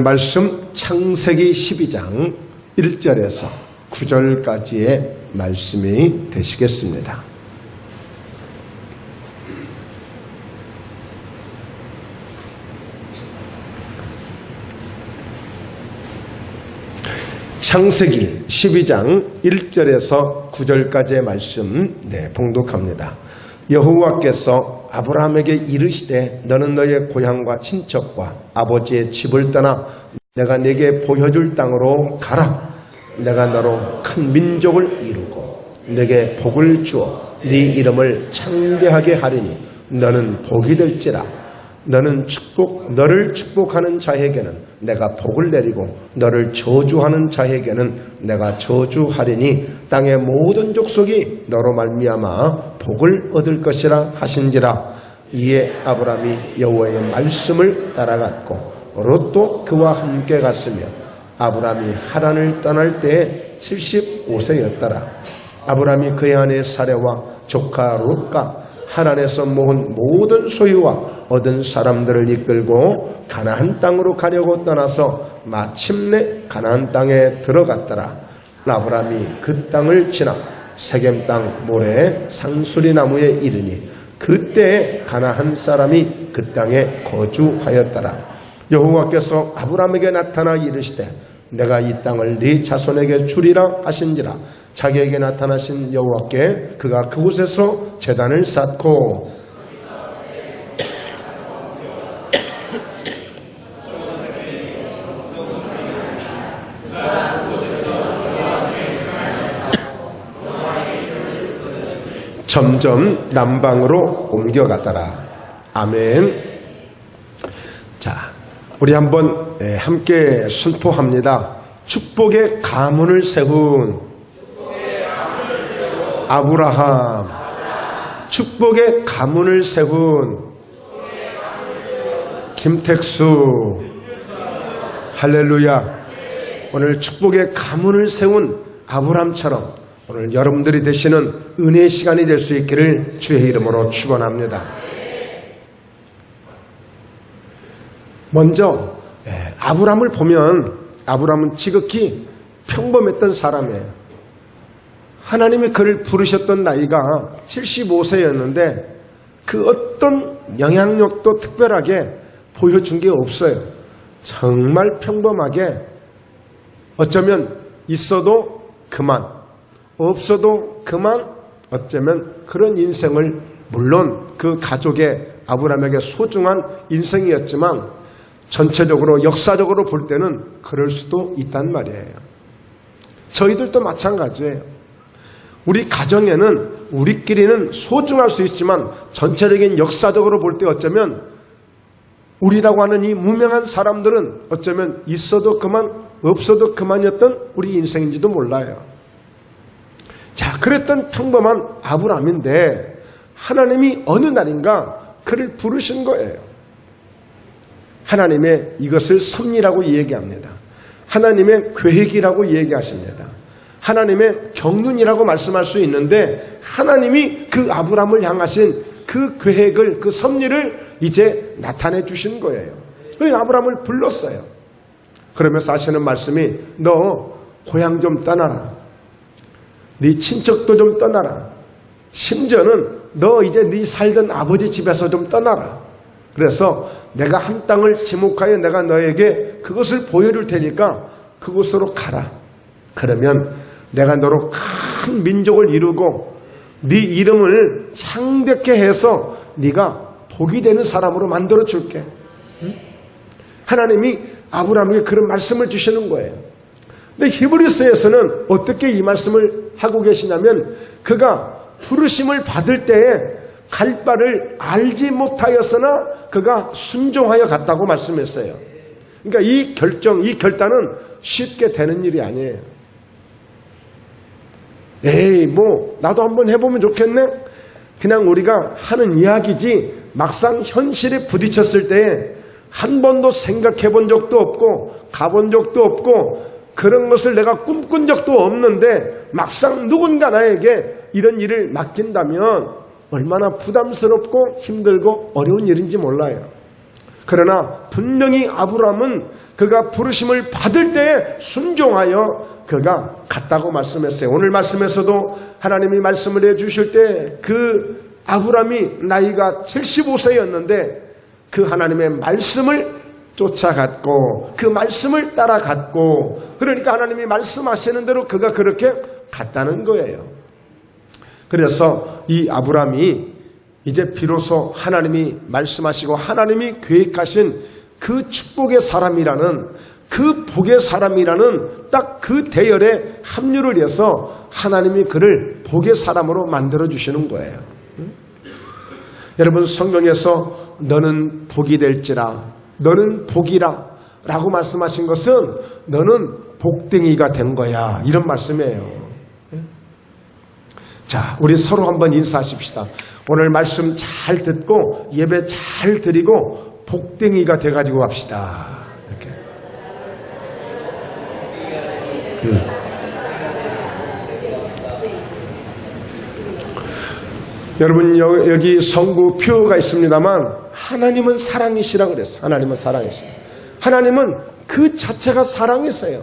말씀 창세기 12장 1절에서 9절까지의 말씀이 되시겠습니다. 창세기 12장 1절에서 9절까지의 말씀 봉독합니다. 여호와께서 아브라함에게 이르시되 너는 너의 고향과 친척과 아버지의 집을 떠나 내가 네게 보여줄 땅으로 가라. 내가 너로 큰 민족을 이루고 네게 복을 주어 네 이름을 창대하게 하리니 너는 복이 될지라. 너를 축복하는 자에게는 내가 복을 내리고 너를 저주하는 자에게는 내가 저주하리니 땅의 모든 족속이 너로 말미암아 복을 얻을 것이라 하신지라. 이에 아브라함이 여호와의 말씀을 따라갔고 롯도 그와 함께 갔으며 아브라함이 하란을 떠날 때에 75세였더라. 아브라함이 그의 아내 사레와 조카 롯과 하란에서 모은 모든 소유와 얻은 사람들을 이끌고 가나안 땅으로 가려고 떠나서 마침내 가나안 땅에 들어갔더라. 아브라함이 그 땅을 지나 세겜 땅 모래 상수리 나무에 이르니 그때에 가나안 사람이 그 땅에 거주하였더라. 여호와께서 아브라함에게 나타나 이르시되 내가 이 땅을 네 자손에게 주리라 하신지라. 자기에게 나타나신 여호와께 그가 그곳에서 제단을 쌓고 점점 남방으로 옮겨갔더라. 아멘. 자, 우리 한번 함께 선포합니다. 축복의 가문을 세운 아브라함, 축복의 가문을 세운 김택수, 할렐루야. 오늘 축복의 가문을 세운 아브라함처럼 오늘 여러분들이 되시는 은혜의 시간이 될 수 있기를 주의 이름으로 축원합니다. 먼저 아브라함을 보면 아브라함은 지극히 평범했던 사람이에요. 하나님이 그를 부르셨던 나이가 75세였는데 그 어떤 영향력도 특별하게 보여준 게 없어요. 정말 평범하게 어쩌면 있어도 그만, 없어도 그만, 어쩌면 그런 인생을, 물론 그 가족의 아브라함에게 소중한 인생이었지만 전체적으로 역사적으로 볼 때는 그럴 수도 있단 말이에요. 저희들도 마찬가지예요. 우리 가정에는 우리끼리는 소중할 수 있지만 전체적인 역사적으로 볼 때 어쩌면 우리라고 하는 이 무명한 사람들은 어쩌면 있어도 그만 없어도 그만이었던 우리 인생인지도 몰라요. 자, 그랬던 평범한 아브라함인데 하나님이 어느 날인가 그를 부르신 거예요. 하나님의 이것을 섭리라고 얘기합니다. 하나님의 계획이라고 얘기하십니다. 하나님의 경륜이라고 말씀할 수 있는데 하나님이 그 아브라함을 향하신 그 계획을, 그 섭리를 이제 나타내 주신 거예요. 그래서 아브라함을 불렀어요. 그러면서 하시는 말씀이 너 고향 좀 떠나라. 네 친척도 좀 떠나라. 심지어는 너 이제 네 살던 아버지 집에서 좀 떠나라. 그래서 내가 한 땅을 지목하여 내가 너에게 그것을 보여줄 테니까 그곳으로 가라. 그러면 내가 너로 큰 민족을 이루고 네 이름을 창대케 해서 네가 복이 되는 사람으로 만들어 줄게. 하나님이 아브라함에게 그런 말씀을 주시는 거예요. 근데 히브리서에서는 어떻게 이 말씀을 하고 계시냐면 그가 부르심을 받을 때에 갈 바를 알지 못하였으나 그가 순종하여 갔다고 말씀했어요. 그러니까 이 결단은 쉽게 되는 일이 아니에요. 에이, 나도 한번 해보면 좋겠네? 그냥 우리가 하는 이야기지 막상 현실에 부딪혔을 때 한 번도 생각해 본 적도 없고 가본 적도 없고 그런 것을 내가 꿈꾼 적도 없는데 막상 누군가 나에게 이런 일을 맡긴다면 얼마나 부담스럽고 힘들고 어려운 일인지 몰라요. 그러나 분명히 아브라함은 그가 부르심을 받을 때에 순종하여 그가 갔다고 말씀했어요. 오늘 말씀에서도 하나님이 말씀을 해주실 때 그 아브라함이 나이가 75세였는데 그 하나님의 말씀을 쫓아갔고 그 말씀을 따라갔고, 그러니까 하나님이 말씀하시는 대로 그가 그렇게 갔다는 거예요. 그래서 이 아브라함이 이제 비로소 하나님이 말씀하시고 하나님이 계획하신 그 축복의 사람이라는, 그 복의 사람이라는 딱 그 대열에 합류를 해서 하나님이 그를 복의 사람으로 만들어 주시는 거예요. 여러분, 성경에서 너는 복이 될지라, 너는 복이라 라고 말씀하신 것은 너는 복댕이가 된 거야, 이런 말씀이에요. 자, 우리 서로 한번 인사하십시다. 오늘 말씀 잘 듣고 예배 잘 드리고 복댕이가 돼가지고 갑시다. 이렇게. 여러분, 여기 성구 표가 있습니다만 하나님은 사랑이시라 그랬어요. 하나님은 사랑이시라. 하나님은 그 자체가 사랑이세요.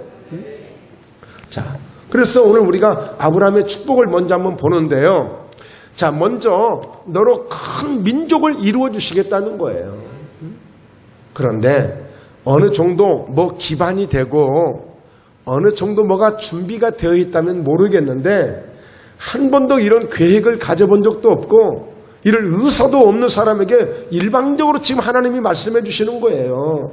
자, 그래서 오늘 우리가 아브라함의 축복을 먼저 한번 보는데요. 자, 먼저 너로 큰 민족을 이루어 주시겠다는 거예요. 그런데 어느 정도 뭐 기반이 되고 어느 정도 뭐가 준비가 되어 있다면 모르겠는데, 한 번도 이런 계획을 가져본 적도 없고 이럴 의사도 없는 사람에게 일방적으로 지금 하나님이 말씀해 주시는 거예요.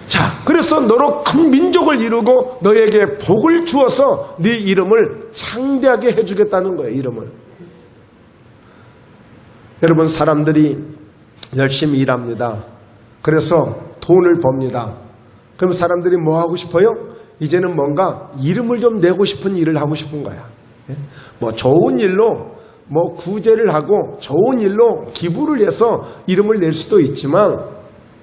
자, 그래서 너로 큰 민족을 이루고 너에게 복을 주어서 네 이름을 창대하게 해주겠다는 거예요. 이름을. 여러분, 사람들이 열심히 일합니다. 그래서 돈을 법니다. 그럼 사람들이 뭐 하고 싶어요? 이제는 뭔가 이름을 좀 내고 싶은 일을 하고 싶은 거야. 뭐 좋은 일로 뭐 구제를 하고 좋은 일로 기부를 해서 이름을 낼 수도 있지만,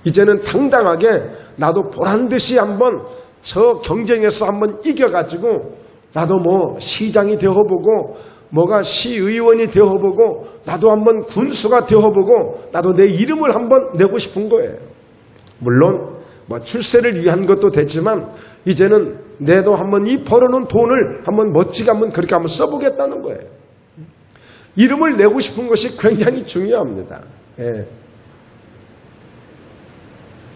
이제는 당당하게 나도 보란듯이 한번 저 경쟁에서 한번 이겨가지고 나도 뭐 시장이 되어보고 뭐가 시의원이 되어보고 나도 한번 군수가 되어보고 나도 내 이름을 한번 내고 싶은 거예요. 물론 뭐 출세를 위한 것도 되지만 이제는 내도 한번 이 벌어놓은 돈을 한번 멋지게 한번 그렇게 한번 써보겠다는 거예요. 이름을 내고 싶은 것이 굉장히 중요합니다. 예.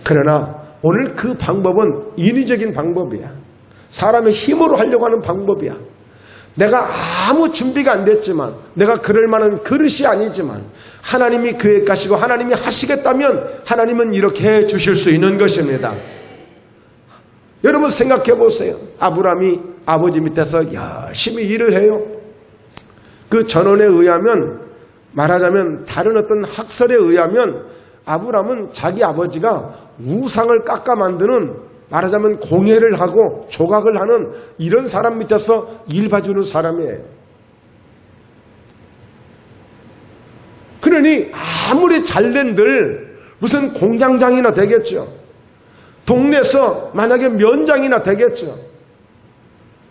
그러나 오늘 그 방법은 인위적인 방법이야. 사람의 힘으로 하려고 하는 방법이야. 내가 아무 준비가 안 됐지만, 내가 그럴 만한 그릇이 아니지만 하나님이 계획하시고 하나님이 하시겠다면 하나님은 이렇게 해 주실 수 있는 것입니다. 여러분 생각해 보세요. 아브라함이 아버지 밑에서 열심히 일을 해요. 그 전언에 의하면, 말하자면 다른 어떤 학설에 의하면 아브라함은 자기 아버지가 우상을 깎아 만드는, 말하자면 공예를 하고 조각을 하는 이런 사람 밑에서 일 봐주는 사람이에요. 그러니 아무리 잘된들 무슨 공장장이나 되겠죠. 동네에서 만약에 면장이나 되겠죠.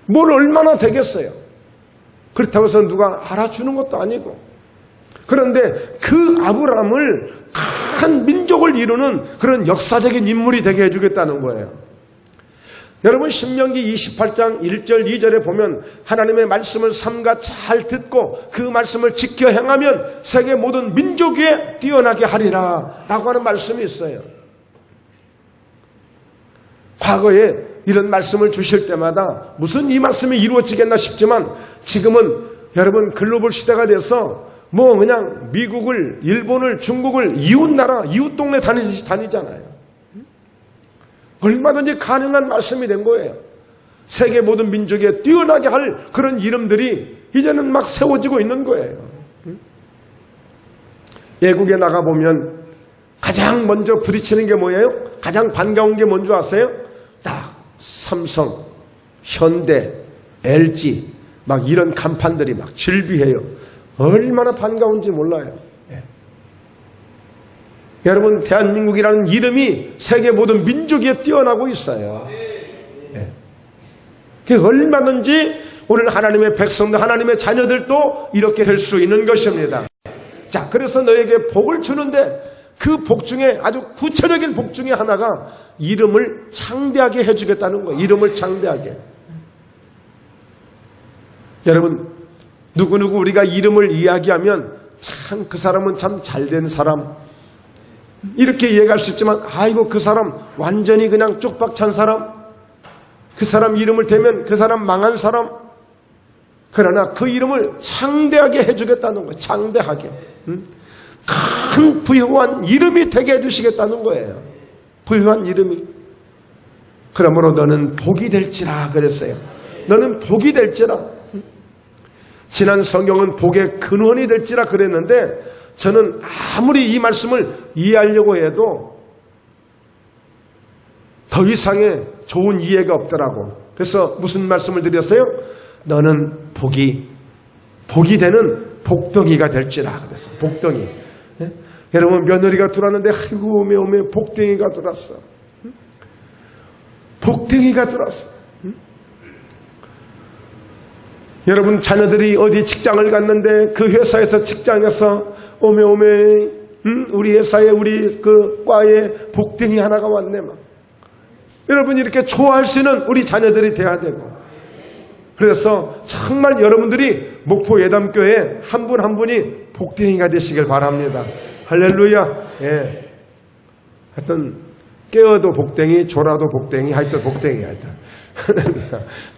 뭘 얼마나 되겠어요. 그렇다고 해서 누가 알아주는 것도 아니고. 그런데 그 아브라함을 큰 민족을 이루는 그런 역사적인 인물이 되게 해주겠다는 거예요. 여러분, 신명기 28장 1절 2절에 보면 하나님의 말씀을 삼가 잘 듣고 그 말씀을 지켜 행하면 세계 모든 민족 위에 뛰어나게 하리라 라고 하는 말씀이 있어요. 과거에 이런 말씀을 주실 때마다 무슨 이 말씀이 이루어지겠나 싶지만, 지금은 여러분 글로벌 시대가 돼서 뭐 그냥 미국을, 일본을, 중국을 이웃 나라, 이웃 동네 다니잖아요. 얼마든지 가능한 말씀이 된 거예요. 세계 모든 민족에 뛰어나게 할 그런 이름들이 이제는 막 세워지고 있는 거예요. 외국에 나가보면 가장 먼저 부딪히는 게 뭐예요? 가장 반가운 게 뭔지 아세요? 딱 삼성, 현대, LG 막 이런 간판들이 막 질비해요. 얼마나 반가운지 몰라요. 여러분, 대한민국이라는 이름이 세계 모든 민족에 뛰어나고 있어요. 얼마든지 오늘 하나님의 백성들, 하나님의 자녀들도 이렇게 될 수 있는 것입니다. 자, 그래서 너에게 복을 주는데 그 복 중에 아주 구체적인 복 중에 하나가 이름을 창대하게 해주겠다는 거예요. 이름을 창대하게. 여러분, 누구누구 우리가 이름을 이야기하면 참 그 사람은 참 잘된 사람 이렇게 이해할 수 있지만, 아이고 그 사람 완전히 그냥 쪽박 찬 사람, 그 사람 이름을 대면 그 사람 망한 사람. 그러나 그 이름을 창대하게 해주겠다는 거예요. 창대하게. 큰 부유한 이름이 되게 해주시겠다는 거예요. 부유한 이름이. 그러므로 너는 복이 될지라 그랬어요. 너는 복이 될지라. 지난 성경은 복의 근원이 될지라 그랬는데, 저는 아무리 이 말씀을 이해하려고 해도 더 이상의 좋은 이해가 없더라고. 그래서 무슨 말씀을 드렸어요? 너는 복이 되는 복덩이가 될지라 그랬어. 복덩이. 예? 여러분, 며느리가 들어왔는데 아이고 오메 복덩이가 들어왔어. 복덩이가 들어왔어. 여러분, 자녀들이 어디 직장을 갔는데 그 회사에서 직장에서 오메 우리 회사에 우리 그 과에 복덩이 하나가 왔네 막. 여러분, 이렇게 좋아할 수 있는 우리 자녀들이 돼야 되고, 그래서 정말 여러분들이 목포 예담교회 한 분 한 분이 복덩이가 되시길 바랍니다. 할렐루야. 예. 하여튼 깨어도 복덩이, 졸아도 복덩이, 하여튼 복덩이 하여튼.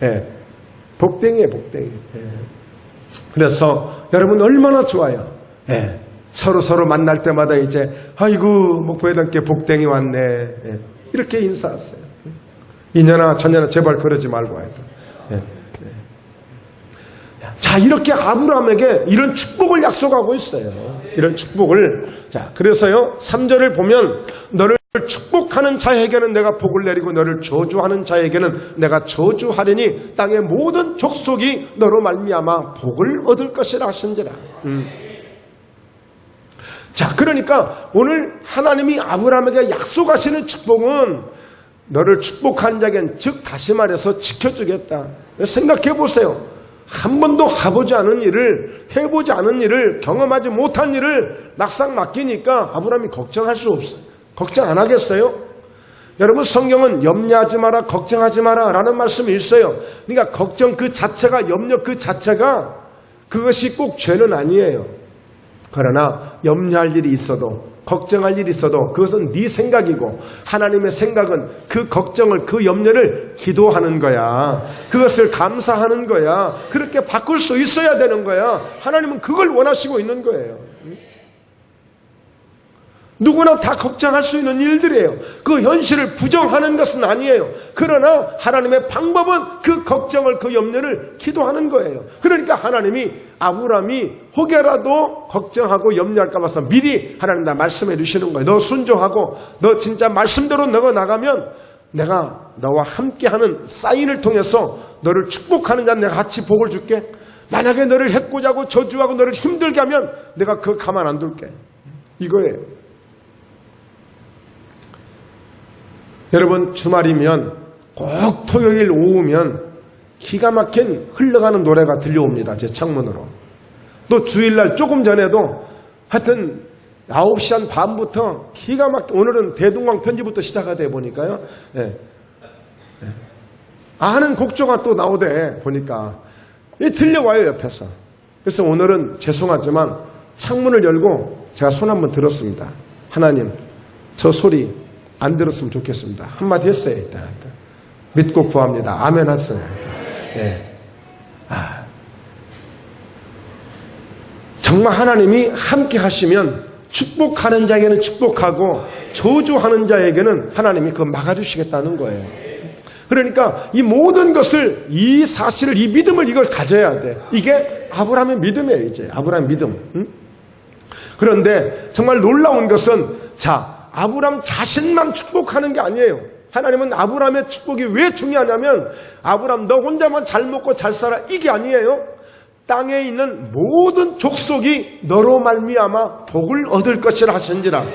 예. 복덩이에요, 복덩이. 예. 그래서 여러분 얼마나 좋아요. 예. 서로 만날 때마다 이제 아이고 목포 예담교회 복덩이 왔네. 예. 이렇게 인사하세요. 이년아 저년아 제발 그러지 말고 하여튼. 예. 자, 이렇게 아브라함에게 이런 축복을 약속하고 있어요. 이런 축복을. 자, 그래서요 3절을 보면 너를 축복하는 자에게는 내가 복을 내리고 너를 저주하는 자에게는 내가 저주하리니 땅의 모든 족속이 너로 말미암아 복을 얻을 것이라 하신지라. 자, 그러니까 오늘 하나님이 아브라함에게 약속하시는 축복은 너를 축복하는 자에게는, 즉 다시 말해서 지켜주겠다. 생각해 보세요. 한 번도 가보지 않은 일을, 해보지 않은 일을, 경험하지 못한 일을 막상 맡기니까 아브라함이 걱정할 수 없어요. 걱정 안 하겠어요? 여러분, 성경은 염려하지 마라, 걱정하지 마라 라는 말씀이 있어요. 그러니까 걱정 그 자체가, 염려 그 자체가 그것이 꼭 죄는 아니에요. 그러나 염려할 일이 있어도, 걱정할 일이 있어도 그것은 네 생각이고, 하나님의 생각은 그 걱정을, 그 염려를 기도하는 거야. 그것을 감사하는 거야. 그렇게 바꿀 수 있어야 되는 거야. 하나님은 그걸 원하시고 있는 거예요. 누구나 다 걱정할 수 있는 일들이에요. 그 현실을 부정하는 것은 아니에요. 그러나 하나님의 방법은 그 걱정을, 그 염려를 기도하는 거예요. 그러니까 하나님이 아브라함이 혹여라도 걱정하고 염려할까 봐서 미리 하나님 나 말씀해 주시는 거예요. 너 순종하고 너 진짜 말씀대로 너가 나가면 내가 너와 함께하는 사인을 통해서 너를 축복하는 자 내가 같이 복을 줄게. 만약에 너를 해코지하고 저주하고 너를 힘들게 하면 내가 그거 가만 안 둘게. 이거예요. 여러분, 주말이면 꼭 토요일 오후면 기가 막힌 흘러가는 노래가 들려옵니다. 제 창문으로. 또 주일날 조금 전에도 하여튼 9시 한 반부터 기가 막힌, 오늘은 대동강 편지부터 시작하다 보니까요. 예. 아는 곡조가 또 나오대 보니까 들려와요 옆에서. 그래서 오늘은 죄송하지만 창문을 열고 제가 손 한번 들었습니다. 하나님, 저 소리 안 들었으면 좋겠습니다. 한마디 했어요. 일단. 믿고 구합니다. 아멘 하세요. 네. 정말 하나님이 함께 하시면 축복하는 자에게는 축복하고 저주하는 자에게는 하나님이 그거 막아주시겠다는 거예요. 그러니까 이 모든 것을, 이 사실을, 이 믿음을 이걸 가져야 돼. 이게 아브라함의 믿음이에요. 이제 아브라함의 믿음. 그런데 정말 놀라운 것은, 자, 아브라함 자신만 축복하는 게 아니에요. 하나님은 아브라함의 축복이 왜 중요하냐면, 아브라함 너 혼자만 잘 먹고 잘 살아, 이게 아니에요. 땅에 있는 모든 족속이 너로 말미암아 복을 얻을 것이라 하신지라.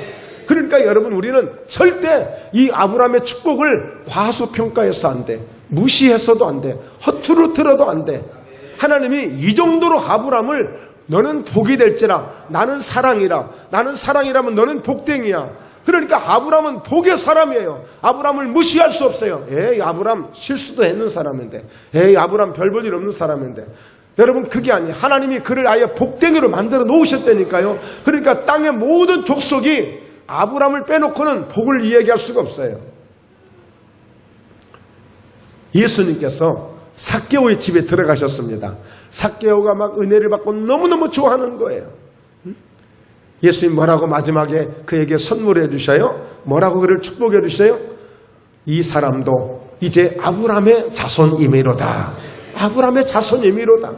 그러니까 여러분, 우리는 절대 이 아브라함의 축복을 과소평가해서 안 돼. 무시해서도 안 돼. 허투루 들어도 안 돼. 하나님이 이 정도로 아브라함을 너는 복이 될지라. 나는 사랑이라. 나는 사랑이라면 너는 복댕이야. 그러니까 아브람은 복의 사람이에요. 아브람을 무시할 수 없어요. 에이, 아브람 실수도 했는 사람인데, 에이, 아브람 별 볼 일 없는 사람인데. 여러분, 그게 아니에요. 하나님이 그를 아예 복댕이로 만들어 놓으셨다니까요. 그러니까 땅의 모든 족속이 아브람을 빼놓고는 복을 이야기할 수가 없어요. 예수님께서 삭개오의 집에 들어가셨습니다. 삭개오가 막 은혜를 받고 너무너무 좋아하는 거예요. 예수님 뭐라고 마지막에 그에게 선물해 주셔요? 뭐라고 그를 축복해 주셔요? 이 사람도 이제 아브람의 자손이미로다. 아브람의 자손이미로다.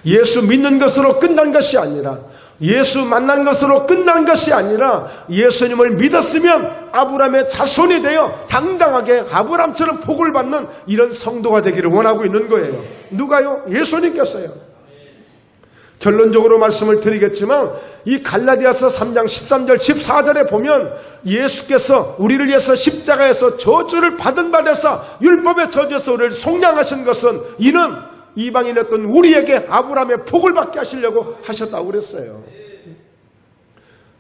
예수 믿는 것으로 끝난 것이 아니라, 예수 만난 것으로 끝난 것이 아니라, 예수님을 믿었으면 아브람의 자손이 되어 당당하게 아브람처럼 복을 받는 이런 성도가 되기를 원하고 있는 거예요. 누가요? 예수님께서요. 결론적으로 말씀을 드리겠지만, 이 갈라디아서 3장 13절 14절에 보면 예수께서 우리를 위해서 십자가에서 저주를 받은 바 되사 율법의 저주에서 우리를 속량하신 것은 이는 이방인이었던 우리에게 아브라함의 복을 받게 하시려고 하셨다고 그랬어요.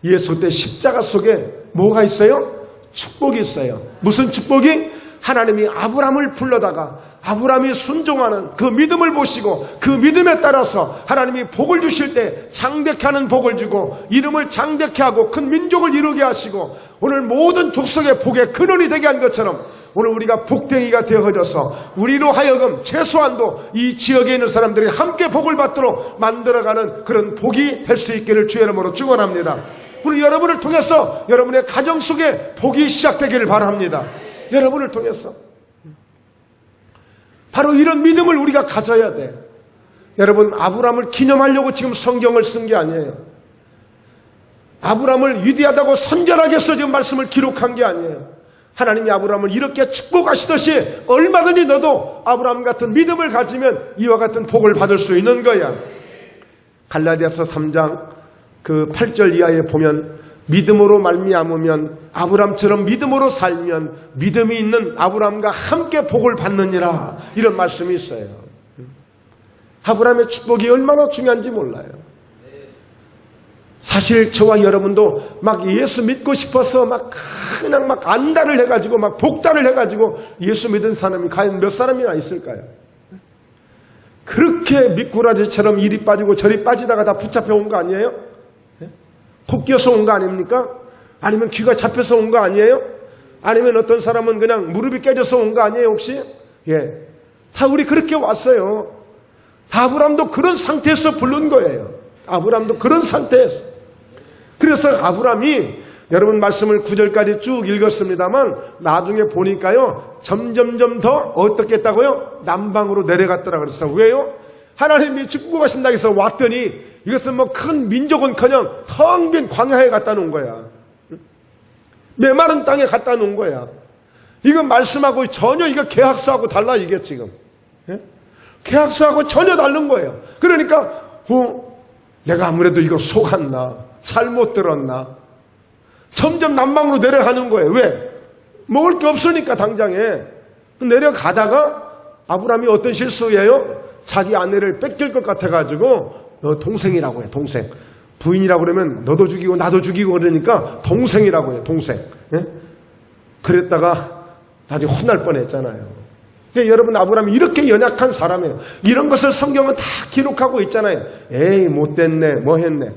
예수 때 십자가 속에 뭐가 있어요? 축복이 있어요. 무슨 축복이? 하나님이 아브람을 불러다가 아브람이 순종하는 그 믿음을 보시고 그 믿음에 따라서 하나님이 복을 주실 때 장대케 하는 복을 주고 이름을 장대케 하고 큰 민족을 이루게 하시고 오늘 모든 족속의 복의 근원이 되게 한 것처럼 오늘 우리가 복댕이가 되어져서 우리로 하여금 최소한도 이 지역에 있는 사람들이 함께 복을 받도록 만들어가는 그런 복이 될 수 있기를 주의 이름으로 축원합니다. 오늘 여러분을 통해서 여러분의 가정 속에 복이 시작되기를 바랍니다. 여러분을 통해서 바로 이런 믿음을 우리가 가져야 돼. 여러분, 아브람을 기념하려고 지금 성경을 쓴 게 아니에요. 아브람을 위대하다고 선전하기 위해서 지금 말씀을 기록한 게 아니에요. 하나님이 아브람을 이렇게 축복하시듯이 얼마든지 너도 아브람 같은 믿음을 가지면 이와 같은 복을 받을 수 있는 거야. 갈라디아서 3장 그 8절 이하에 보면 믿음으로 말미암으면 아브람처럼 믿음으로 살면 믿음이 있는 아브람과 함께 복을 받느니라, 이런 말씀이 있어요. 아브람의 축복이 얼마나 중요한지 몰라요. 사실 저와 여러분도 막 예수 믿고 싶어서 막 그냥 막 안달을 해가지고 막 복달을 해가지고 예수 믿은 사람이 과연 몇 사람이나 있을까요? 그렇게 미꾸라지처럼 이리 빠지고 저리 빠지다가 다 붙잡혀 온 거 아니에요? 코 끼어서 온 거 아닙니까? 아니면 귀가 잡혀서 온 거 아니에요? 아니면 어떤 사람은 그냥 무릎이 깨져서 온 거 아니에요 혹시? 예, 다 우리 그렇게 왔어요. 아브람도 그런 상태에서 부른 거예요. 아브람도 그런 상태에서. 그래서 아브람이 여러분 말씀을 9절까지 쭉 읽었습니다만 나중에 보니까요 점점점 더 어떻게 했다고요? 남방으로 내려갔더라 그랬어요. 왜요? 하나님이 축복하신다고 해서 왔더니 이것은 뭐 큰 민족은커녕 텅 빈 광야에 갖다 놓은 거야. 메마른 땅에 갖다 놓은 거야. 이건 말씀하고 전혀 이거 계약서하고 달라 이게 지금. 예? 계약서하고 전혀 다른 거예요. 그러니까 내가 아무래도 이거 속았나? 잘못 들었나? 점점 남방으로 내려가는 거예요. 왜? 먹을 게 없으니까 당장에. 내려가다가 아브람이 어떤 실수예요? 자기 아내를 뺏길 것 같아가지고 너 동생이라고 해. 동생. 부인이라고 그러면 너도 죽이고 나도 죽이고 그러니까 동생이라고 해. 동생. 예? 그랬다가 나중에 혼날 뻔했잖아요. 그러니까 여러분 아브람이 이렇게 연약한 사람이에요. 이런 것을 성경은 다 기록하고 있잖아요. 에이 못됐네 뭐 했네.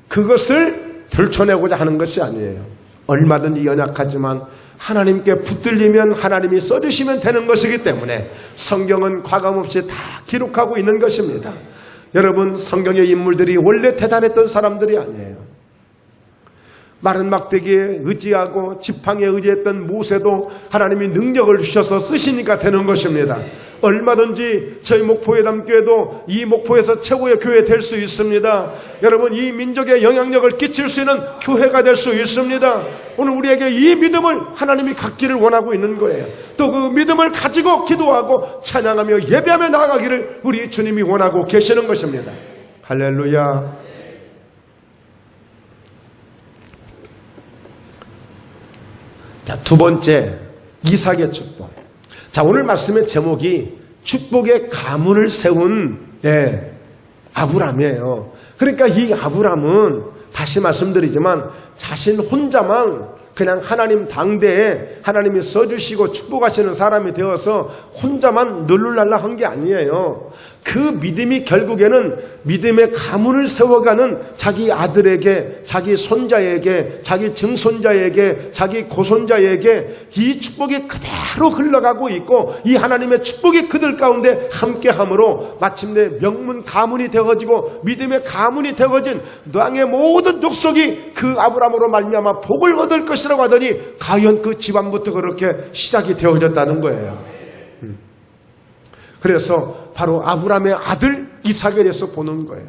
그것을 들춰내고자 하는 것이 아니에요. 얼마든지 연약하지만 하나님께 붙들리면 하나님이 써주시면 되는 것이기 때문에 성경은 과감없이 다 기록하고 있는 것입니다. 여러분 성경의 인물들이 원래 대단했던 사람들이 아니에요. 마른 막대기에 의지하고 지팡이에 의지했던 모세도 하나님이 능력을 주셔서 쓰시니까 되는 것입니다. 얼마든지 저희 목포회담교회도 이 목포에서 최고의 교회 될 수 있습니다. 여러분 이 민족에 영향력을 끼칠 수 있는 교회가 될 수 있습니다. 오늘 우리에게 이 믿음을 하나님이 갖기를 원하고 있는 거예요. 또 그 믿음을 가지고 기도하고 찬양하며 예배하며 나아가기를 우리 주님이 원하고 계시는 것입니다. 할렐루야. 자, 두 번째, 이삭의 축복. 자, 오늘 말씀의 제목이 축복의 가문을 세운 아브람이에요. 그러니까 이 아브람은 다시 말씀드리지만 자신 혼자만 그냥 하나님 당대에 하나님이 써주시고 축복하시는 사람이 되어서 혼자만 널룰랄라 한 게 아니에요. 그 믿음이 결국에는 믿음의 가문을 세워가는 자기 아들에게, 자기 손자에게, 자기 증손자에게, 자기 고손자에게 이 축복이 그대로 흘러가고 있고 이 하나님의 축복이 그들 가운데 함께함으로 마침내 명문 가문이 되어지고 믿음의 가문이 되어진 땅의 모든 족속이 그 아브람으로 말미암아 복을 얻을 것이라고 하더니 과연 그 집안부터 그렇게 시작이 되어졌다는 거예요. 그래서 바로 아브람의 아들 이삭에 대해서 보는 거예요.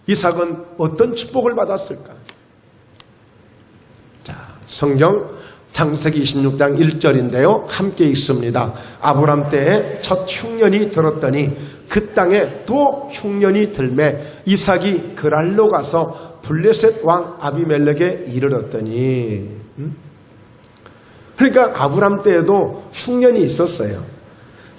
이삭은 어떤 축복을 받았을까? 자, 성경 창세기 26장 1절인데요. 함께 읽습니다. 아브람 때에 첫 흉년이 들었더니 그 땅에 또 흉년이 들매 이삭이 그랄로 가서 블레셋 왕 아비멜렉에 이르렀더니 그러니까 아브람 때에도 흉년이 있었어요.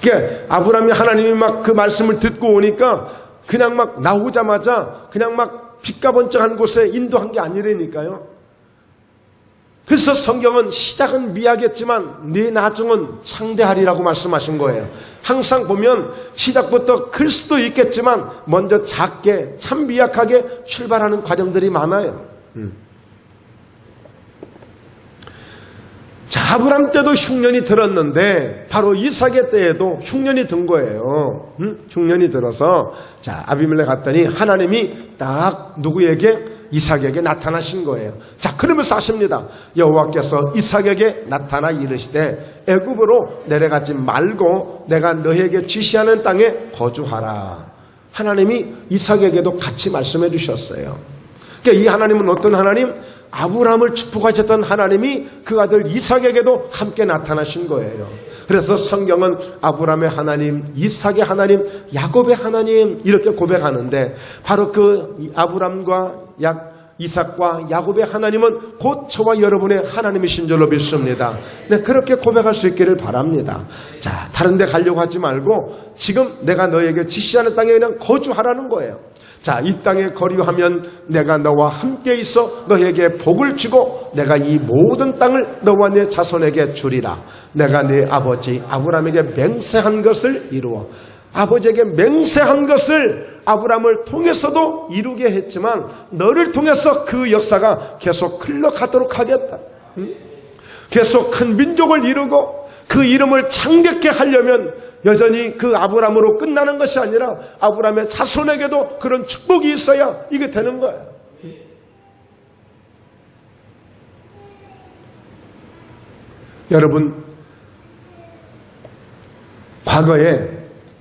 그러니까 아브람이 하나님이 막 그 말씀을 듣고 오니까 그냥 막 나오자마자 그냥 막 빛가번쩍한 곳에 인도한 게 아니라니까요. 그래서 성경은 시작은 미약했지만 네 나중은 창대하리라고 말씀하신 거예요. 항상 보면 시작부터 클 수도 있겠지만 먼저 작게 참 미약하게 출발하는 과정들이 많아요. 자, 아브람 때도 흉년이 들었는데 바로 이삭의 때에도 흉년이 든 거예요. 흉년이 들어서 자, 아비멜렉 갔더니 하나님이 딱 누구에게? 이삭에게 나타나신 거예요. 자, 그러면서 하십니다. 여호와께서 이삭에게 나타나 이르시되 애굽으로 내려가지 말고 내가 너에게 지시하는 땅에 거주하라. 하나님이 이삭에게도 같이 말씀해 주셨어요. 그러니까 이 하나님은 어떤 하나님? 아브람을 축복하셨던 하나님이 그 아들 이삭에게도 함께 나타나신 거예요. 그래서 성경은 아브람의 하나님, 이삭의 하나님, 야곱의 하나님 이렇게 고백하는데 바로 그 아브람과 이삭과 야곱의 하나님은 곧 저와 여러분의 하나님이신 줄로 믿습니다. 네, 그렇게 고백할 수 있기를 바랍니다. 자, 다른 데 가려고 하지 말고 지금 내가 너에게 지시하는 땅에 그냥 거주하라는 거예요. 자, 이 땅에 거류하면 내가 너와 함께 있어 너에게 복을 주고 내가 이 모든 땅을 너와 네 자손에게 주리라. 내가 네 아버지 아브람에게 맹세한 것을 이루어. 아버지에게 맹세한 것을 아브람을 통해서도 이루게 했지만 너를 통해서 그 역사가 계속 흘러가도록 하겠다. 계속 큰 민족을 이루고 그 이름을 창대케 하려면 여전히 그 아브람으로 끝나는 것이 아니라 아브람의 자손에게도 그런 축복이 있어야 이게 되는 거예요. 여러분, 과거에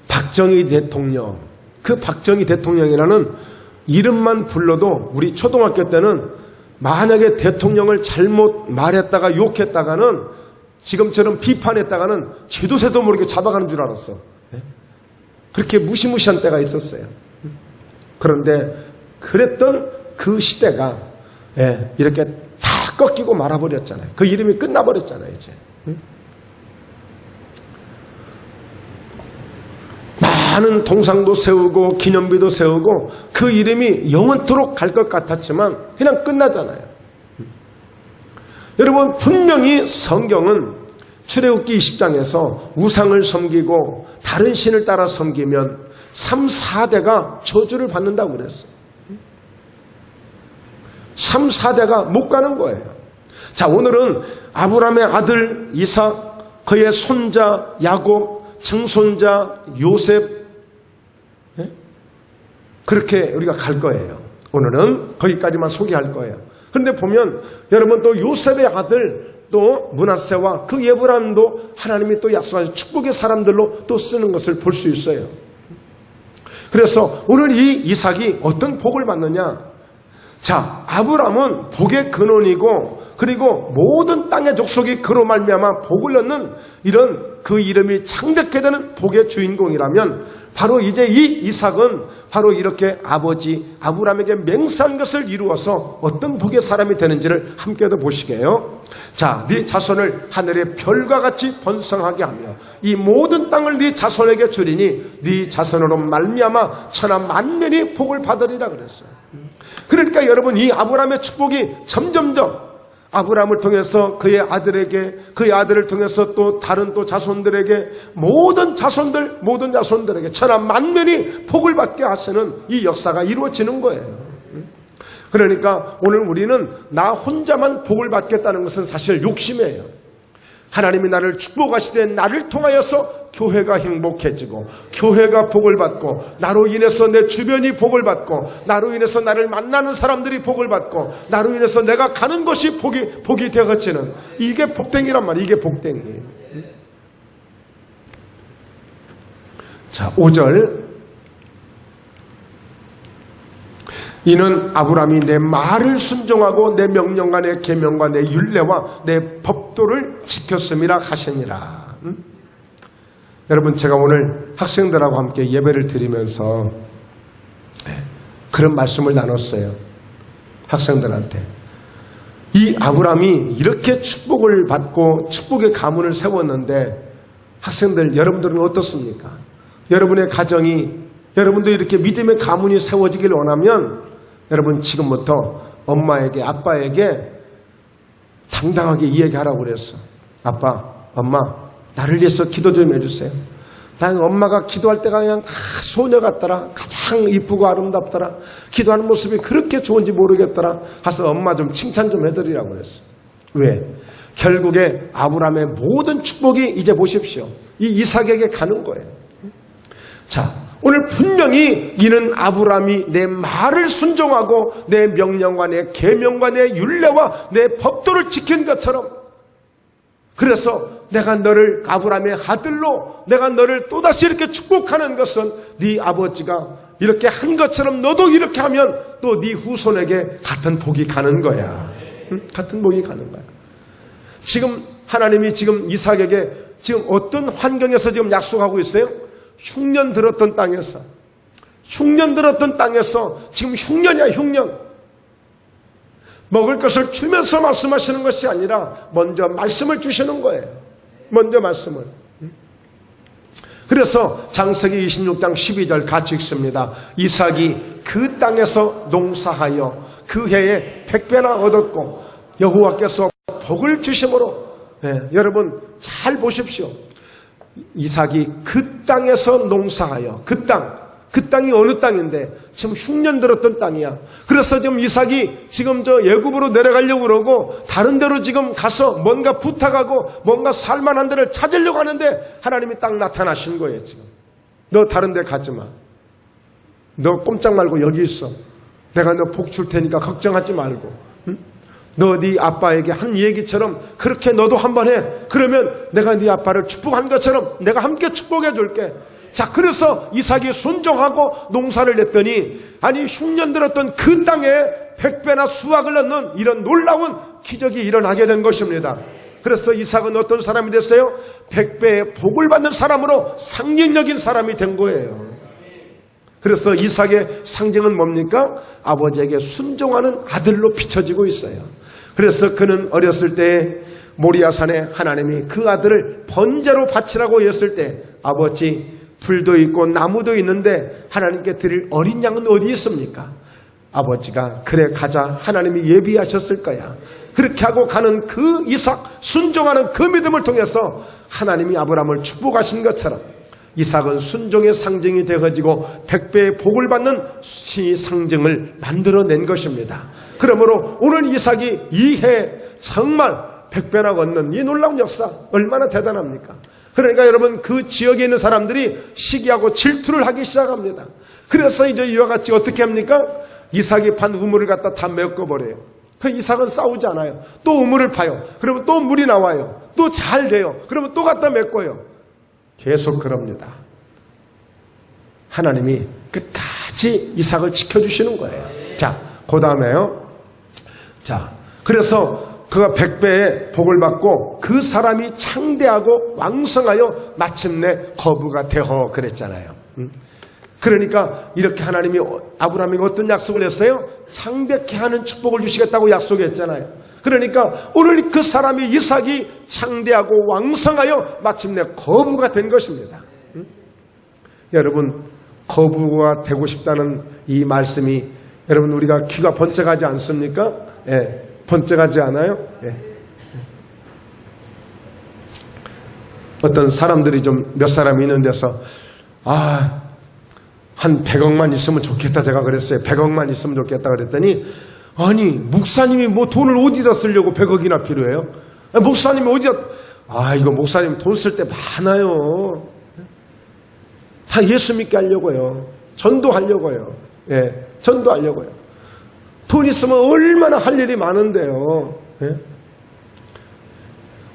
박정희 대통령, 그 박정희 대통령이라는 이름만 불러도 우리 초등학교 때는 만약에 대통령을 잘못 말했다가 욕했다가는 지금처럼 비판했다가는 죄도새도 모르게 잡아가는 줄 알았어. 그렇게 무시무시한 때가 있었어요. 그런데 그랬던 그 시대가 이렇게 다 꺾이고 말아버렸잖아요. 그 이름이 끝나버렸잖아요. 이제 많은 동상도 세우고 기념비도 세우고 그 이름이 영원토록 갈 것 같았지만 그냥 끝나잖아요. 여러분, 분명히 성경은 출애굽기 20장에서 우상을 섬기고 다른 신을 따라 섬기면 3, 4대가 저주를 받는다고 그랬어요. 3, 4대가 못 가는 거예요. 자, 오늘은 아브람의 아들 이삭, 그의 손자 야곱, 증손자 요셉, 그렇게 우리가 갈 거예요. 오늘은 거기까지만 소개할 거예요. 그런데 보면 여러분 또 요셉의 아들 또 므낫세와 그 에브라임도 하나님이 또 약속하신 축복의 사람들로 또 쓰는 것을 볼 수 있어요. 그래서 오늘 이 이삭이 어떤 복을 받느냐? 자, 아브람은 복의 근원이고 그리고 모든 땅의 족속이 그로 말미암아 복을 얻는 이런 그 이름이 창대케 되는 복의 주인공이라면 바로 이제 이 이삭은 바로 이렇게 아버지 아브라함에게 맹세한 것을 이루어서 어떤 복의 사람이 되는지를 함께도 보시게요. 자, 네 자손을 하늘의 별과 같이 번성하게 하며 이 모든 땅을 네 자손에게 주리니 네 자손으로 말미암아 천하 만민이 복을 받으리라 그랬어요. 그러니까 여러분, 이 아브라함의 축복이 점점점 아브라함을 통해서 그의 아들에게, 그의 아들을 통해서 또 다른 또 자손들에게, 모든 자손들에게 천하 만민이 복을 받게 하시는 이 역사가 이루어지는 거예요. 그러니까 오늘 우리는 나 혼자만 복을 받겠다는 것은 사실 욕심이에요. 하나님이 나를 축복하시되 나를 통하여서 교회가 행복해지고 되어지고 복을 받고 나로 인해서 내 주변이 복을 받고 나로 인해서 나를 만나는 사람들이 복을 받고 나로 인해서 내가 가는 곳이 복이 되어지는, 이게 복댕이란 말이에요. 이게 복댕이. 자, 5절. 이는 아브라함이 내 말을 순종하고 내 명령과 내 계명과 내 율례와 내 법도를 지켰음이라 하시니라. 여러분, 제가 오늘 학생들하고 함께 예배를 드리면서 그런 말씀을 나눴어요. 학생들한테. 이 아브라함이 이렇게 축복을 받고 축복의 가문을 세웠는데, 학생들, 여러분들은 어떻습니까? 여러분의 가정이, 여러분도 이렇게 믿음의 가문이 세워지길 원하면 여러분 지금부터 엄마에게, 아빠에게 당당하게 이 얘기하라고 그랬어. 아빠, 엄마, 나를 위해서 기도 좀 해주세요. 난 엄마가 기도할 때가 그냥 소녀 같더라. 가장 이쁘고 아름답더라. 기도하는 모습이 그렇게 좋은지 모르겠더라. 가서 엄마 좀 칭찬 좀 해드리라고 그랬어. 왜? 결국에 아브라함의 모든 축복이 이제 보십시오, 이 이삭에게 가는 거예요. 자, 오늘 분명히 이는 아브라함이 내 말을 순종하고 내 명령과 내 계명과 내 율례와 내 법도를 지킨 것처럼, 그래서 내가 너를 아브라함의 아들로 내가 너를 또다시 이렇게 축복하는 것은 네 아버지가 이렇게 한 것처럼 너도 이렇게 하면 또 네 후손에게 같은 복이 가는 거야. 같은 복이 가는 거야. 지금 하나님이 지금 이삭에게 지금 어떤 환경에서 지금 약속하고 있어요? 흉년 들었던 땅에서, 흉년 들었던 땅에서 지금 흉년이야, 흉년. 먹을 것을 주면서 말씀하시는 것이 아니라 먼저 말씀을 주시는 거예요. 먼저 말씀을. 그래서 창세기 26장 12절 같이 읽습니다. 이삭이 그 땅에서 농사하여 그 해에 100배나 얻었고 여호와께서 복을 주심으로, 여러분 잘 보십시오. 이삭이 그 땅에서 농사하여, 그 땅이 어느 땅인데 지금 흉년 들었던 땅이야. 그래서 지금 이삭이 지금 저 애굽으로 내려가려고 그러고 다른 데로 지금 가서 뭔가 부탁하고 뭔가 살만한 데를 찾으려고 하는데 하나님이 딱 나타나신 거예요. 지금 너 다른 데 가지 마. 너 꼼짝 말고 여기 있어. 내가 너 복 줄 테니까 걱정하지 말고. 응? 너 네 아빠에게 한 얘기처럼 그렇게 너도 한번 해. 그러면 내가 네 아빠를 축복한 것처럼 내가 함께 축복해 줄게. 자, 그래서 이삭이 순종하고 농사를 냈더니, 아니 흉년 들었던 그 땅에 100배나 수확을 얻는 이런 놀라운 기적이 일어나게 된 것입니다. 그래서 이삭은 어떤 사람이 됐어요? 100배의 복을 받는 사람으로 상징적인 사람이 된 거예요. 그래서 이삭의 상징은 뭡니까? 아버지에게 순종하는 아들로 비춰지고 있어요. 그래서 그는 어렸을 때 모리아산에 하나님이 그 아들을 번제로 바치라고 했을 때, 아버지 불도 있고 나무도 있는데 하나님께 드릴 어린 양은 어디 있습니까? 아버지가 그래 가자, 하나님이 예비하셨을 거야. 그렇게 하고 가는 그 이삭, 순종하는 그 믿음을 통해서 하나님이 아브라함을 축복하신 것처럼 이삭은 순종의 상징이 되어지고 100배의 복을 받는 신의 상징을 만들어낸 것입니다. 그러므로 오늘 이삭이 이 해 정말 100배나 얻는 이 놀라운 역사 얼마나 대단합니까? 그러니까 여러분, 그 지역에 있는 사람들이 시기하고 질투를 하기 시작합니다. 그래서 이제 이와 같이 어떻게 합니까? 이삭이 판 우물을 갖다 다 메꿔버려요. 그 이삭은 싸우지 않아요. 또 우물을 파요. 그러면 또 물이 나와요. 또 잘 돼요. 그러면 또 갖다 메꿔요. 계속 그럽니다. 하나님이 끝까지 이삭을 지켜주시는 거예요. 자, 그 다음에요. 자, 그래서 그가 100배의 복을 받고 그 사람이 창대하고 왕성하여 마침내 거부가 되어 그랬잖아요. 그러니까 이렇게 하나님이 아브라함에게 어떤 약속을 했어요? 창대케 하는 축복을 주시겠다고 약속했잖아요. 그러니까 오늘 그 사람이 이삭이 창대하고 왕성하여 마침내 거부가 된 것입니다. 여러분, 거부가 되고 싶다는 이 말씀이 여러분 우리가 귀가 번쩍하지 않습니까? 예, 번쩍하지 않아요? 예. 어떤 사람들이 좀 몇 사람이 있는 데서 한 100억만 있으면 좋겠다 제가 그랬어요. 100억만 있으면 좋겠다 그랬더니 아니 목사님이 뭐 돈을 어디다 쓰려고 100억이나 필요해요? 목사님이 어디다 이거 목사님 돈 쓸 때 많아요. 다 예수 믿게 하려고요. 전도하려고요. 예, 전도하려고요. 돈 있으면 얼마나 할 일이 많은데요. 예?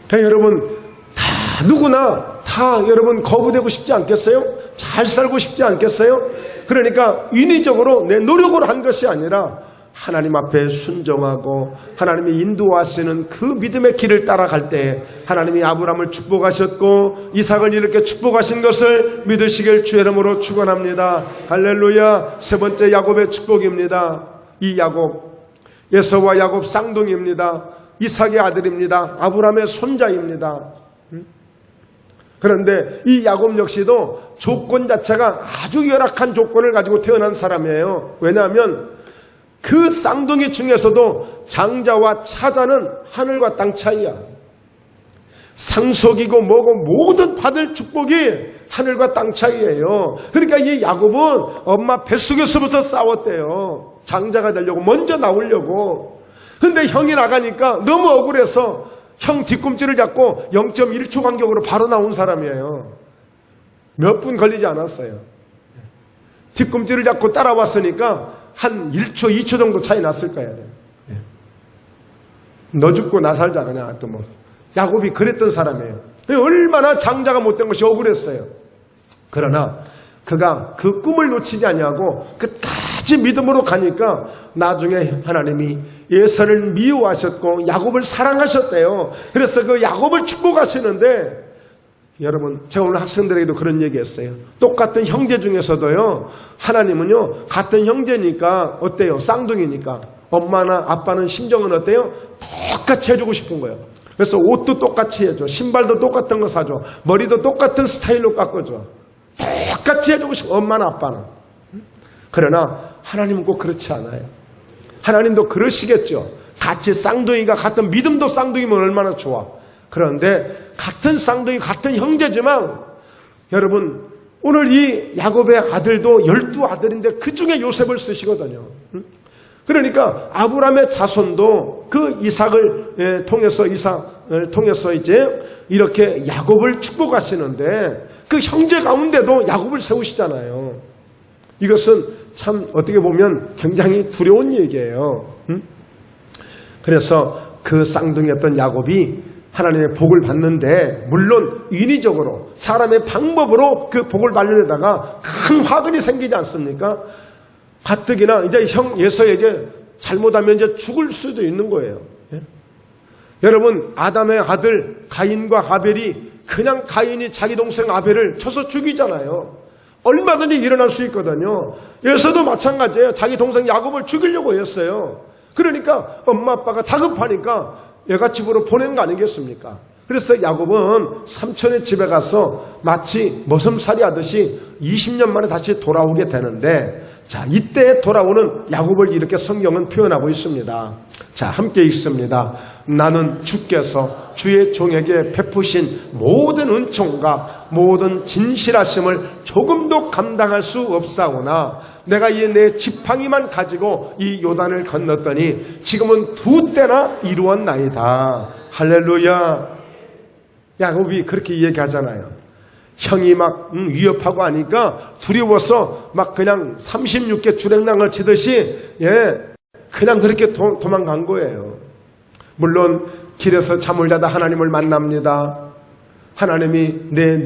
그러니까 여러분 다 누구나 다 여러분 거부되고 싶지 않겠어요? 잘 살고 싶지 않겠어요? 그러니까 인위적으로 내 노력으로 한 것이 아니라 하나님 앞에 순종하고 하나님이 인도하시는 그 믿음의 길을 따라갈 때 하나님이 아브라함을 축복하셨고 이삭을 이렇게 축복하신 것을 믿으시길 주의 이름으로 축원합니다. 할렐루야. 세 번째 야곱의 축복입니다. 이 야곱, 에서와 야곱 쌍둥이입니다. 이삭의 아들입니다. 아브라함의 손자입니다. 그런데 이 야곱 역시도 조건 자체가 아주 열악한 조건을 가지고 태어난 사람이에요. 왜냐하면 그 쌍둥이 중에서도 장자와 차자는 하늘과 땅 차이야. 상속이고 뭐고 모든 받을 축복이 하늘과 땅 차이예요. 그러니까 이 야곱은 엄마 뱃속에서부터 싸웠대요. 장자가 되려고 먼저 나오려고. 근데 형이 나가니까 너무 억울해서 형 뒤꿈치를 잡고 0.1초 간격으로 바로 나온 사람이에요. 몇 분 걸리지 않았어요. 뒤꿈치를 잡고 따라왔으니까 한 1초, 2초 정도 차이 났을 거야. 너 죽고 나 살자 그냥 또 뭐. 야곱이 그랬던 사람이에요. 얼마나 장자가 못된 것이 억울했어요. 그러나 그가 그 꿈을 놓치지 아니하고 끝까지 믿음으로 가니까 나중에 하나님이 에서를 미워하셨고 야곱을 사랑하셨대요. 그래서 그 야곱을 축복하시는데 여러분 제가 오늘 학생들에게도 그런 얘기했어요. 똑같은 형제 중에서도요 하나님은요 같은 형제니까 어때요? 쌍둥이니까 엄마나 아빠는 심정은 어때요? 똑같이 해주고 싶은 거예요. 그래서 옷도 똑같이 해줘, 신발도 똑같은 거 사줘, 머리도 똑같은 스타일로 깎아줘. 똑같이 해주고 싶어 엄마나 아빠는. 그러나 하나님은 꼭 그렇지 않아요. 하나님도 그러시겠죠. 같이 쌍둥이가 같은 믿음도 쌍둥이면 얼마나 좋아. 그런데 같은 쌍둥이 같은 형제지만 여러분 오늘 이 야곱의 아들도 12아들인데 그 중에 요셉을 쓰시거든요. 그러니까 아브라함의 자손도 그 이삭을 통해서 이제 이렇게 야곱을 축복하시는데 그 형제 가운데도 야곱을 세우시잖아요. 이것은 참 어떻게 보면 굉장히 두려운 얘기예요. 그래서 그 쌍둥이였던 야곱이 하나님의 복을 받는데 물론 인위적으로 사람의 방법으로 그 복을 받으려다가 큰 화근이 생기지 않습니까? 가뜩이나 이제 형 예서에게 잘못하면 이제 죽을 수도 있는 거예요. 예? 여러분 아담의 아들 가인과 하벨이 그냥 가인이 자기 동생 아벨을 쳐서 죽이잖아요. 얼마든지 일어날 수 있거든요. 예서도 마찬가지예요. 자기 동생 야곱을 죽이려고 했어요. 그러니까 엄마 아빠가 다급하니까 얘가 집으로 보낸 거 아니겠습니까? 그래서 야곱은 삼촌의 집에 가서 마치 머슴살이 하듯이 20년 만에 다시 돌아오게 되는데 자 이때 돌아오는 야곱을 이렇게 성경은 표현하고 있습니다. 자 함께 읽습니다. 나는 주께서 주의 종에게 베푸신 모든 은총과 모든 진실하심을 조금도 감당할 수 없사오나 내가 이 내 지팡이만 가지고 이 요단을 건넜더니 지금은 2때나 이루었나이다. 할렐루야. 야곱이 그렇게 얘기하잖아요. 형이 막 위협하고 하니까 두려워서 막 그냥 36개 주랭랑을 치듯이 그냥 그렇게 도망간 거예요. 물론 길에서 잠을 자다 하나님을 만납니다. 하나님이 네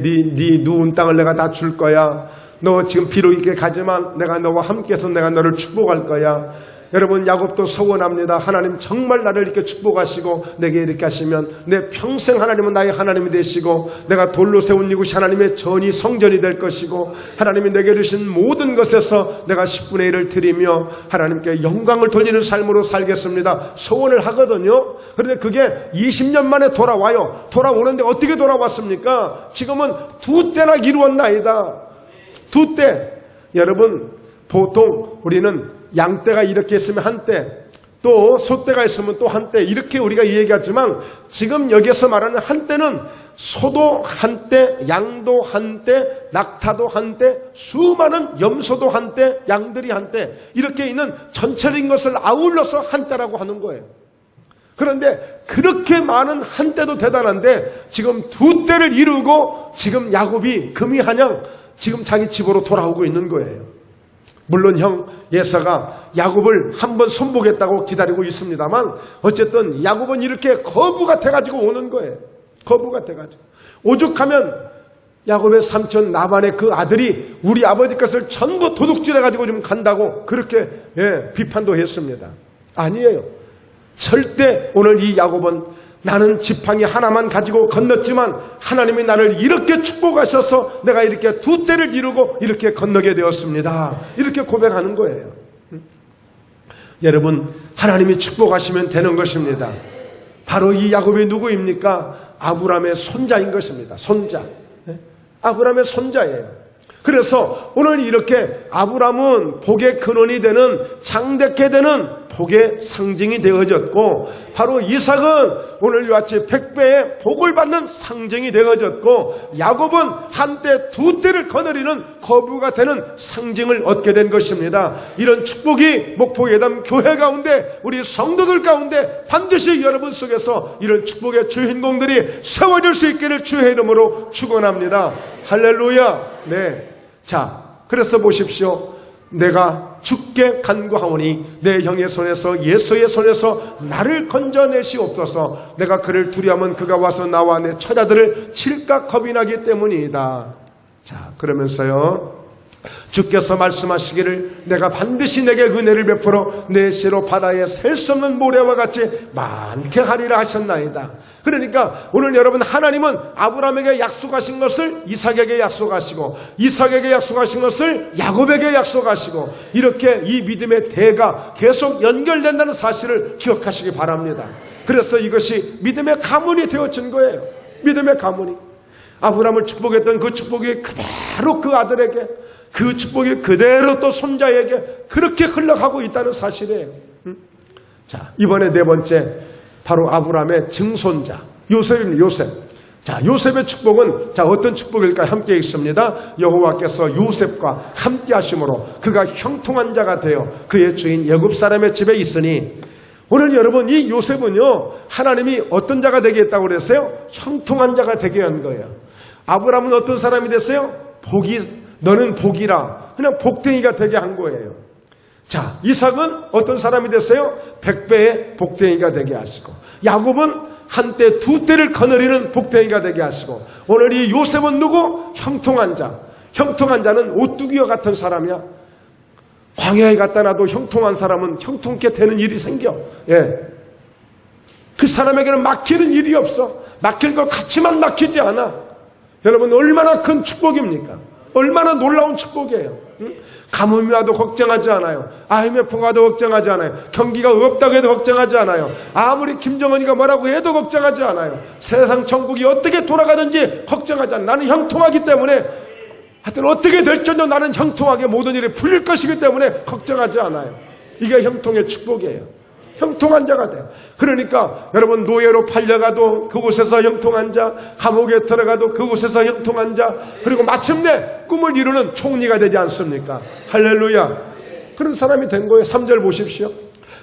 누운 땅을 내가 다 줄 거야. 너 지금 비록 이렇게 가지만 내가 너와 함께해서 내가 너를 축복할 거야. 여러분 야곱도 서원합니다. 하나님 정말 나를 이렇게 축복하시고 내게 이렇게 하시면 내 평생 하나님은 나의 하나님이 되시고 내가 돌로 세운 이곳이 하나님의 전이 성전이 될 것이고 하나님이 내게 주신 모든 것에서 내가 10분의 1을 드리며 하나님께 영광을 돌리는 삶으로 살겠습니다. 소원을 하거든요. 그런데 그게 20년 만에 돌아와요. 돌아오는데 어떻게 돌아왔습니까? 지금은 2때나 이루었나이다. 2때. 여러분 보통 우리는 양떼가 이렇게 있으면 한때, 또 소떼가 있으면 또 한때, 이렇게 우리가 얘기하지만 지금 여기서 말하는 한때는 소도 한때, 양도 한때, 낙타도 한때, 수많은 염소도 한때, 양들이 한때, 이렇게 있는 전체적인 것을 아울러서 한때라고 하는 거예요. 그런데 그렇게 많은 한때도 대단한데 지금 2때를 이루고 지금 야곱이 금이 한양 지금 자기 집으로 돌아오고 있는 거예요. 물론 형 예사가 야곱을 한번 손보겠다고 기다리고 있습니다만 어쨌든 야곱은 이렇게 거부 같아가지고 오는 거예요. 거부 같아가지고. 오죽하면 야곱의 삼촌 나반의 그 아들이 우리 아버지 것을 전부 도둑질해가지고 좀 간다고 그렇게 비판도 했습니다. 아니에요. 절대 오늘 이 야곱은 나는 지팡이 하나만 가지고 건넜지만 하나님이 나를 이렇게 축복하셔서 내가 이렇게 2때를 이루고 이렇게 건너게 되었습니다. 이렇게 고백하는 거예요. 여러분 하나님이 축복하시면 되는 것입니다. 바로 이 야곱이 누구입니까? 아브라함의 손자인 것입니다. 손자. 아브라함의 손자예요. 그래서 오늘 이렇게 아브라함은 복의 근원이 되는 장대케 되는 복의 상징이 되어졌고 바로 이삭은 오늘 이같이 100배의 복을 받는 상징이 되어졌고 야곱은 한때 2때를 거느리는 거부가 되는 상징을 얻게 된 것입니다. 이런 축복이 목포예담 교회 가운데 우리 성도들 가운데 반드시 여러분 속에서 이런 축복의 주인공들이 세워질 수 있기를 주의 이름으로 축원합니다. 할렐루야. 네. 자, 그래서 보십시오. 내가 주께 간구하오니 내 형의 손에서 예수의 손에서 나를 건져내시옵소서. 내가 그를 두려워하면 그가 와서 나와 내 처자들을 칠까 겁이 나기 때문이다. 자, 그러면서요 주께서 말씀하시기를 내가 반드시 내게 은혜를 베풀어 내 시로 바다에 셀 수 없는 모래와 같이 많게 하리라 하셨나이다. 그러니까 오늘 여러분 하나님은 아브라함에게 약속하신 것을 이삭에게 약속하시고 이삭에게 약속하신 것을 야곱에게 약속하시고 이렇게 이 믿음의 대가 계속 연결된다는 사실을 기억하시기 바랍니다. 그래서 이것이 믿음의 가문이 되어진 거예요. 믿음의 가문이. 아브라함을 축복했던 그 축복이 그대로 그 아들에게 그 축복이 그대로 또 손자에게 그렇게 흘러가고 있다는 사실이에요. 자, 이번에 4번째 바로 아브라함의 증손자 요셉입니다. 요셉. 자, 요셉의 축복은 자 어떤 축복일까? 함께 읽습니다. 여호와께서 요셉과 함께 하심으로 그가 형통한 자가 되어 그의 주인 애굽 사람의 집에 있으니 오늘 여러분 이 요셉은요 하나님이 어떤 자가 되게 했다고 그랬어요? 형통한 자가 되게 한 거예요. 아브라함은 어떤 사람이 됐어요? 너는 복이라 그냥 복댕이가 되게 한 거예요. 자, 이삭은 어떤 사람이 됐어요? 100배의 복댕이가 되게 하시고 야곱은 한때 2때를 거느리는 복댕이가 되게 하시고 오늘 이 요셉은 누구? 형통한 자. 형통한 자는 오뚜기와 같은 사람이야. 광야에 갖다 놔도 형통한 사람은 형통케 되는 일이 생겨. 그 사람에게는 막히는 일이 없어. 막힐 것 같지만 막히지 않아. 여러분 얼마나 큰 축복입니까? 얼마나 놀라운 축복이에요. 가뭄이 와도 걱정하지 않아요. IMF가 와도 걱정하지 않아요. 경기가 없다고 해도 걱정하지 않아요. 아무리 김정은이가 뭐라고 해도 걱정하지 않아요. 세상 천국이 어떻게 돌아가든지 걱정하지 않아요. 나는 형통하기 때문에 하여튼 어떻게 될지도 나는 형통하게 모든 일이 풀릴 것이기 때문에 걱정하지 않아요. 이게 형통의 축복이에요. 형통한 자가 돼요. 그러니까 여러분 노예로 팔려가도 그곳에서 형통한 자, 감옥에 들어가도 그곳에서 형통한 자, 그리고 마침내 꿈을 이루는 총리가 되지 않습니까? 할렐루야. 그런 사람이 된 거예요. 3절 보십시오.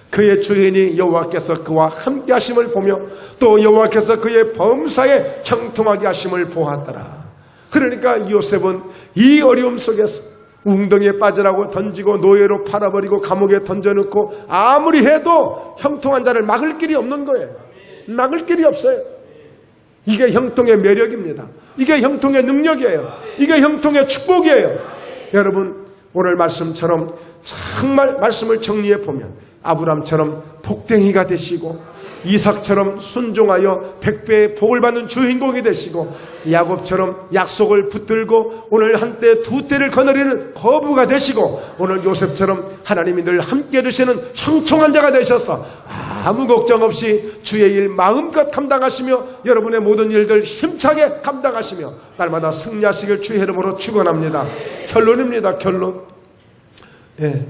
그의 주인이 여호와께서 그와 함께 하심을 보며 또 여호와께서 그의 범사에 형통하게 하심을 보았더라. 그러니까 요셉은 이 어려움 속에서 웅덩이에 빠지라고 던지고 노예로 팔아버리고 감옥에 던져놓고 아무리 해도 형통한 자를 막을 길이 없는 거예요. 막을 길이 없어요. 이게 형통의 매력입니다. 이게 형통의 능력이에요. 이게 형통의 축복이에요. 여러분 오늘 말씀처럼 정말 말씀을 정리해 보면 아브람처럼 복댕이가 되시고 이삭처럼 순종하여 100배의 복을 받는 주인공이 되시고 야곱처럼 약속을 붙들고 오늘 한때 두 때를 거느리는 거부가 되시고 오늘 요셉처럼 하나님이 늘 함께 두시는 형통한 자가 되셔서 아무 걱정 없이 주의 일 마음껏 감당하시며 여러분의 모든 일들 힘차게 감당하시며 날마다 승리하시길 주의 이름으로 축원합니다. 결론입니다. 결론. 예.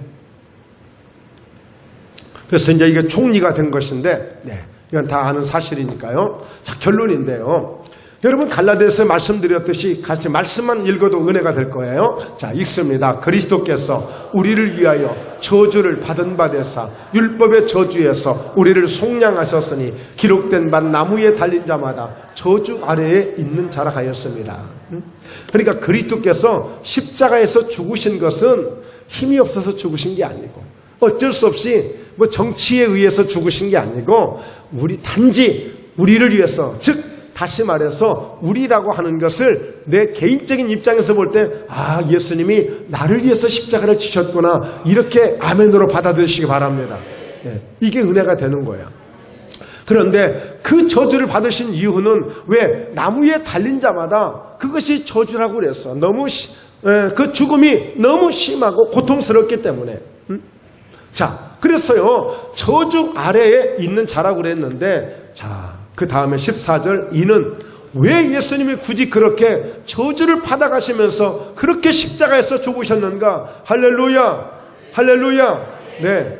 그래서 이제 이게 총리가 된 것인데, 이건 다 아는 사실이니까요. 자, 결론인데요. 여러분 갈라디아서에 말씀드렸듯이 같이 말씀만 읽어도 은혜가 될 거예요. 자, 읽습니다. 그리스도께서 우리를 위하여 저주를 받은 바 되사 율법의 저주에서 우리를 속량하셨으니 기록된 바 나무에 달린 자마다 저주 아래에 있는 자라 하였습니다. 그러니까 그리스도께서 십자가에서 죽으신 것은 힘이 없어서 죽으신 게 아니고 어쩔 수 없이 뭐 정치에 의해서 죽으신 게 아니고 단지 우리를 위해서, 즉 다시 말해서 우리라고 하는 것을 내 개인적인 입장에서 볼 때 예수님이 나를 위해서 십자가를 지셨구나 이렇게 아멘으로 받아들이시기 바랍니다. 이게 은혜가 되는 거예요. 그런데 그 저주를 받으신 이유는 왜 나무에 달린 자마다 그것이 저주라고 그랬어. 너무 그 죽음이 너무 심하고 고통스럽기 때문에. 자, 그랬어요. 저주 아래에 있는 자라고 그랬는데, 자, 그 다음에 14절, 이는 왜 예수님이 굳이 그렇게 저주를 받아가시면서 그렇게 십자가에서 죽으셨는가? 할렐루야! 할렐루야! 네.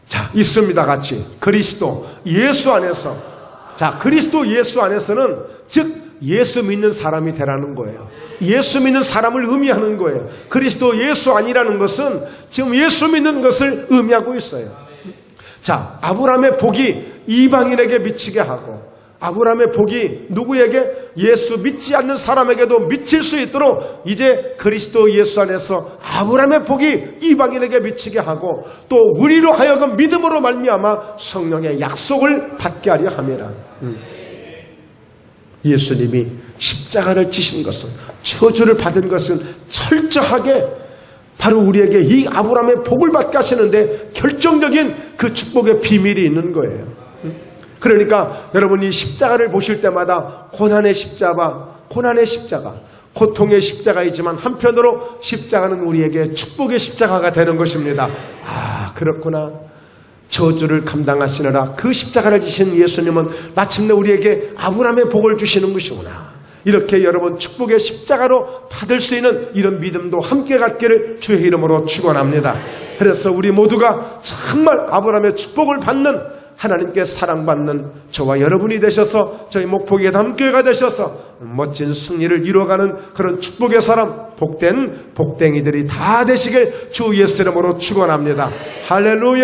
자, 있습니다. 같이. 그리스도 예수 안에서. 자, 그리스도 예수 안에서는 즉 예수 믿는 사람이 되라는 거예요. 예수 믿는 사람을 의미하는 거예요. 그리스도 예수 아니라는 것은 지금 예수 믿는 것을 의미하고 있어요. 자, 아브라함의 복이 이방인에게 미치게 하고 아브라함의 복이 누구에게? 예수 믿지 않는 사람에게도 미칠 수 있도록 이제 그리스도 예수 안에서 아브라함의 복이 이방인에게 미치게 하고 또 우리로 하여금 믿음으로 말미암아 성령의 약속을 받게 하려 함이라. 예수님이 십자가를 지신 것은, 저주를 받은 것은 철저하게 바로 우리에게 이 아브라함의 복을 받게 하시는데 결정적인 그 축복의 비밀이 있는 거예요. 그러니까 여러분이 십자가를 보실 때마다 고난의 십자가, 고통의 십자가이지만 한편으로 십자가는 우리에게 축복의 십자가가 되는 것입니다. 그렇구나. 저주를 감당하시느라 그 십자가를 지신 예수님은 마침내 우리에게 아브라함의 복을 주시는 것이구나. 이렇게 여러분 축복의 십자가로 받을 수 있는 이런 믿음도 함께 갖기를 주의 이름으로 축원합니다. 그래서 우리 모두가 정말 아브라함의 축복을 받는, 하나님께 사랑받는 저와 여러분이 되셔서 저희 목포기에 함께가 되셔서 멋진 승리를 이루어가는 그런 축복의 사람, 복된 복댕이들이 다 되시길 주 예수 이름으로 축원합니다. 할렐루야.